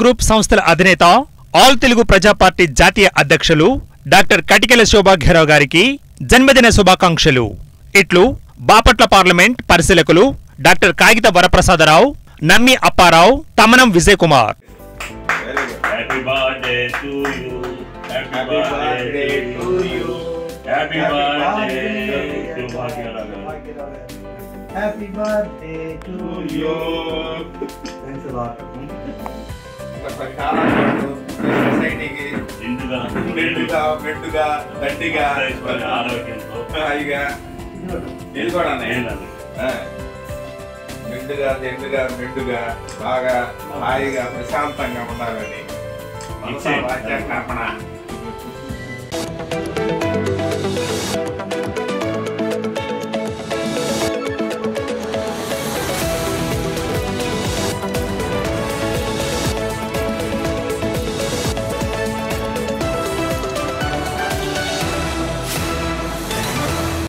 Group సంస్థల అధినేత all Telugu ప్రజా పార్టీ జాతీయ అధ్యక్షులు డాక్టర్ కటికెల శోభాగ్యరావు గారికి జన్మదిన శుభాకాంక్షలు. ఇట్లు బాపట్ల పార్లమెంట్ పరిశీలకులు డాక్టర్ కాగిత వరప్రసాదరావు, నమ్మి Apparao, Tamanam Vijay Kumar. Happy birthday to you. Happy birthday to you. Happy birthday to Bhagyarav. Happy birthday to you. Thanks a lot. మెండుగా బాగా హాయిగా ప్రశాంతంగా ఉండాలని మనసా వాచా కర్మణ